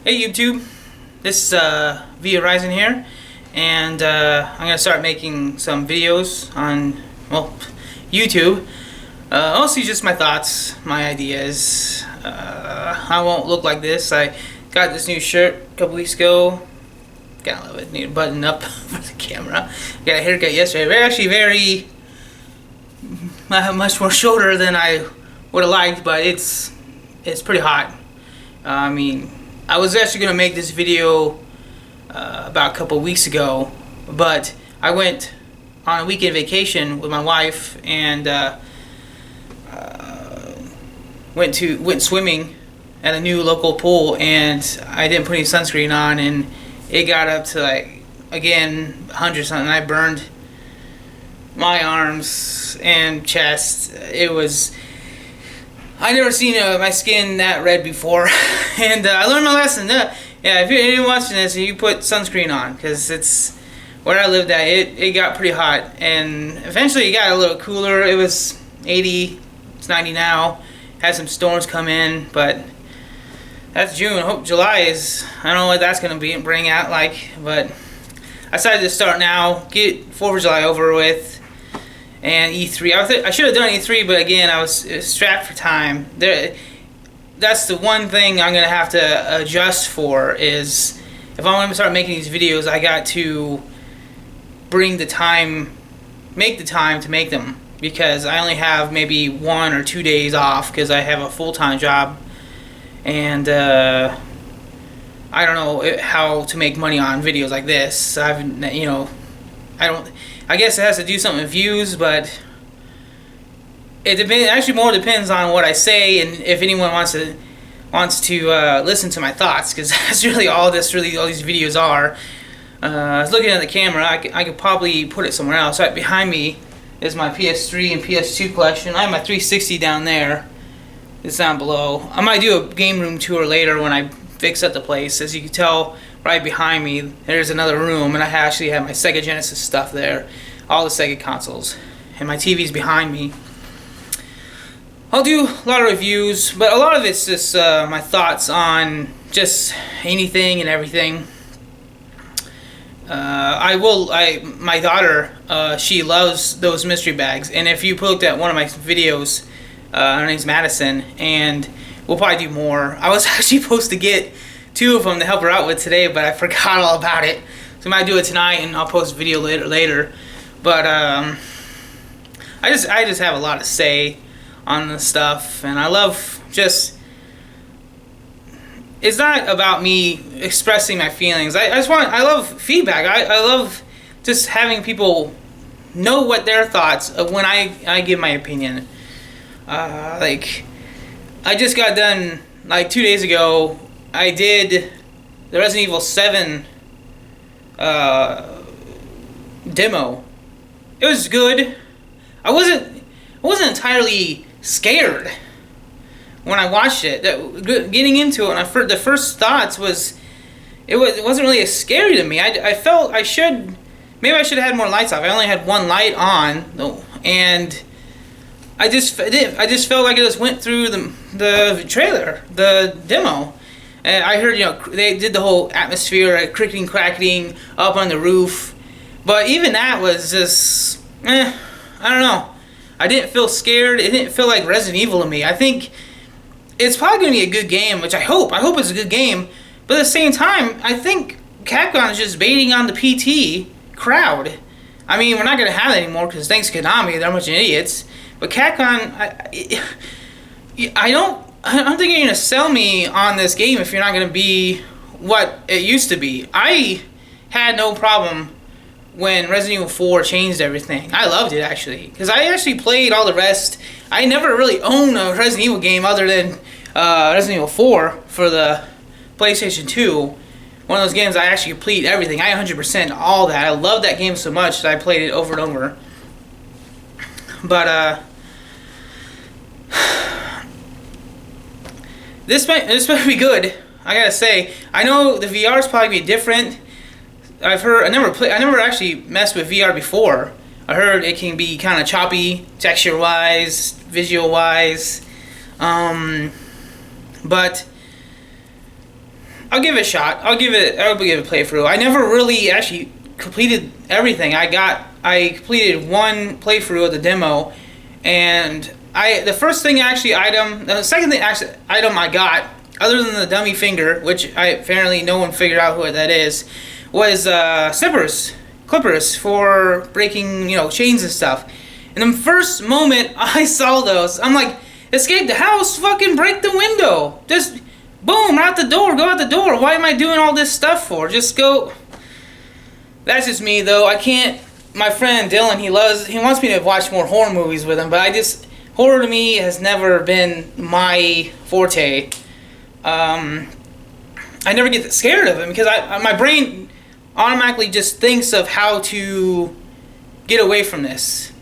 Hey YouTube, this is RE VII here, and I'm gonna start making some videos on, well, YouTube. Mostly just my thoughts, my ideas. I won't look like this. I got this new shirt a couple weeks ago. Gotta love it. Need to button up for the camera. Got a haircut yesterday. Very much more shorter than I would have liked, but it's pretty hot. I mean, I was actually gonna make this video about a couple weeks ago, but I went on a weekend vacation with my wife and went swimming at a new local pool, and I didn't put any sunscreen on, and it got up to like, again, 100 something. I burned my arms and chest. I never seen my skin that red before, and I learned my lesson. Yeah, if you're anyone watching this, you put sunscreen on, because it's where I lived at. It got pretty hot, and eventually it got a little cooler. It was 80, it's 90 now. Had some storms come in, but that's June. I hope July is. I don't know what that's gonna bring out like, but I decided to start now, get 4th of July over with. And E3, I should have done E3, but again, I was strapped for time. That's the one thing I'm gonna have to adjust for, is if I want to start making these videos, I got to make the time to make them, because I only have maybe 1 or 2 days off because I have a full-time job, and I don't know how to make money on videos like this. I guess it has to do something with views, but it depends. Actually, more depends on what I say and if anyone wants to listen to my thoughts, because that's really all these videos are. I was looking at the camera. I could probably put it somewhere else. Right behind me is my PS3 and PS2 collection. I have my 360 down there. It's down below. I might do a game room tour later when I fix up the place. As you can tell, right behind me, there's another room, and I actually have my Sega Genesis stuff there, all the Sega consoles, and my TV's behind me. I'll do a lot of reviews, but a lot of it's just my thoughts on just anything and everything. My daughter, she loves those mystery bags, and if you looked at one of my videos, her name's Madison, and we'll probably do more. I was actually supposed to get 2 of them to help her out with today, but I forgot all about it. So I might do it tonight, and I'll post a video later. But I just have a lot to say on this stuff, and I love it's not about me expressing my feelings. I love feedback. I love just having people know what their thoughts of when I give my opinion. Like, I just got done, like 2 days ago, I did the Resident Evil 7 demo. It was good. I wasn't entirely scared when I watched it. Getting into it, the first thoughts was it wasn't really as scary to me. I felt maybe I should have had more lights off. I only had 1 light on, and I just felt like I just went through the trailer, the demo. And I heard, they did the whole atmosphere, cricketing, cracking up on the roof. But even that was just, I don't know. I didn't feel scared. It didn't feel like Resident Evil to me. I think it's probably going to be a good game, which I hope. I hope it's a good game. But at the same time, I think Capcom is just baiting on the PT crowd. I mean, we're not going to have that anymore because thanks to Konami, they're a bunch of idiots. But Capcom, I don't think you're going to sell me on this game if you're not going to be what it used to be. I had no problem when Resident Evil 4 changed everything. I loved it, actually, because I actually played all the rest. I never really owned a Resident Evil game other than Resident Evil 4 for the PlayStation 2. One of those games I actually complete everything. I 100% all that. I love that game so much that I played it over and over. But this might be good. I gotta say, I know the VR is probably be different. I've heard. I never actually messed with VR before. I heard it can be kind of choppy, texture-wise, visual-wise. But I'll give it a shot. I'll give it a playthrough. I never really actually completed everything. I completed one playthrough of the demo, and the second item I got, other than the dummy finger, which apparently no one figured out who that is, was clippers for breaking, chains and stuff. And the first moment I saw those, I'm like, escape the house, fucking break the window. Just, boom, out the door, go out the door. Why am I doing all this stuff for? Just go. That's just me, though. I can't, my friend Dylan, he wants me to watch more horror movies with him, but horror to me has never been my forte. I never get scared of him because my brain automatically just thinks of how to get away from this.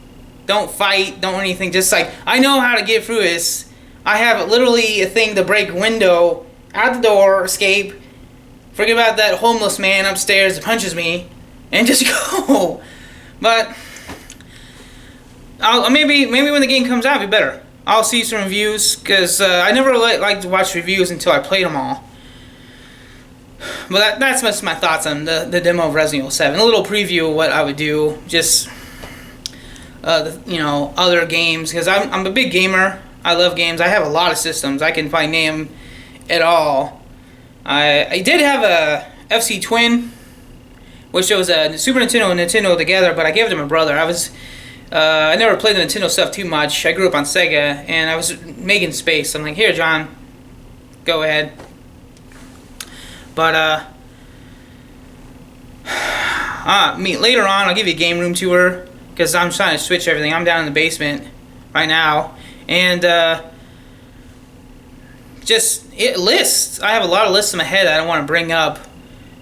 Don't fight, don't anything. Just like, I know how to get through this. I have literally a thing to break window, out the door, escape, forget about that homeless man upstairs that punches me, and just go. But maybe when the game comes out, it'll be better. I'll see some reviews, because I never like to watch reviews until I played them all. But that's just my thoughts on the demo of Resident Evil 7. A little preview of what I would do, just other games, because I'm a big gamer. I love games. I have a lot of systems. I can probably name it all. I did have a FC Twin, which was a Super Nintendo and Nintendo together, but I gave it to my brother. I never played the Nintendo stuff too much. I grew up on Sega, and I was making space. I'm like, here, John, go ahead. But later on, I'll give you a game room tour, because I'm trying to switch everything. I'm down in the basement right now, and lists. I have a lot of lists in my head I don't want to bring up,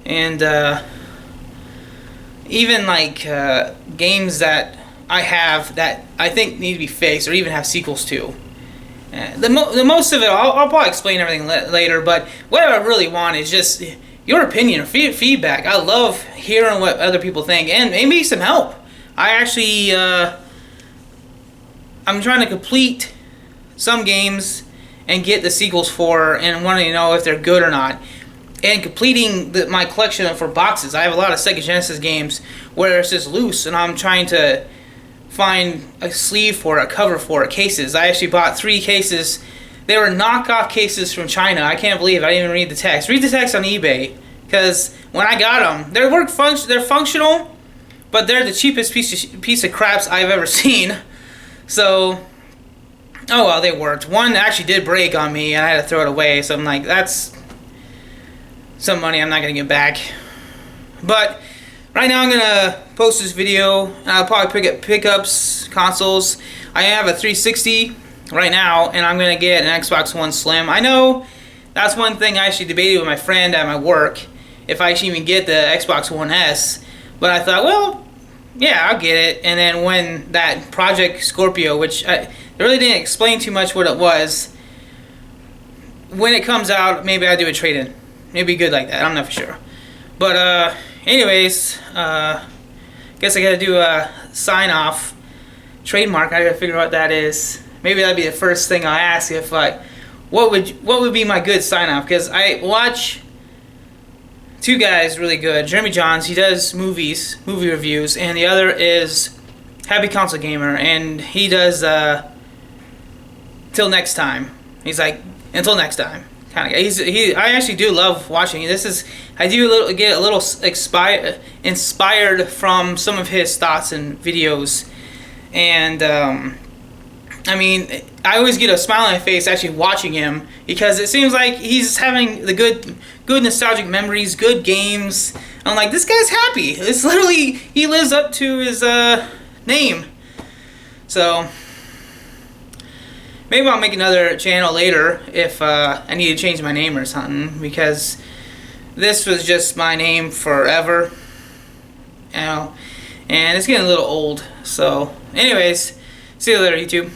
and even like games that I have that I think need to be fixed or even have sequels to. The most of it, I'll probably explain everything later, but what I really want is just your opinion or feedback. I love hearing what other people think, and maybe some help. I actually, I'm trying to complete some games and get the sequels for, and wanting to know if they're good or not. And completing my collection for boxes. I have a lot of Sega Genesis games where it's just loose, and I'm trying to find a sleeve for it, a cover for it, cases. I actually bought 3 cases. They were knockoff cases from China. I can't believe it. I didn't even read the text. Read the text on eBay, because when I got them, they're functional, but they're the cheapest piece of craps I've ever seen. So, oh well, they worked. One actually did break on me, and I had to throw it away. So I'm like, that's some money I'm not gonna get back. But right now I'm gonna post this video. I'll probably pick up consoles. I have a 360 right now, and I'm gonna get an Xbox One Slim. I know that's one thing I actually debated with my friend at my work, if I should even get the Xbox One S. But I thought, well, yeah, I'll get it. And then when that Project Scorpio, which they really didn't explain too much what it was, when it comes out, maybe I'll do a trade-in. Maybe good like that. I'm not for sure. But anyways, guess I gotta do a sign-off trademark. I gotta figure out what that is. Maybe that'd be the first thing I ask, if what would be my good sign-off? Because I watch 2 guys really good. Jeremy Johns, he does movie reviews, and the other is Happy Console Gamer, and he does Till Next Time. He's like, until next time kind of guy. I actually do love watching. I do get a little inspired from some of his thoughts and videos, and I mean, I always get a smile on my face actually watching him, because it seems like he's having the good nostalgic memories, good games. I'm like, this guy's happy. It's literally, he lives up to his name. So maybe I'll make another channel later if I need to change my name or something, because this was just my name forever, and it's getting a little old. So anyways, see you later, YouTube.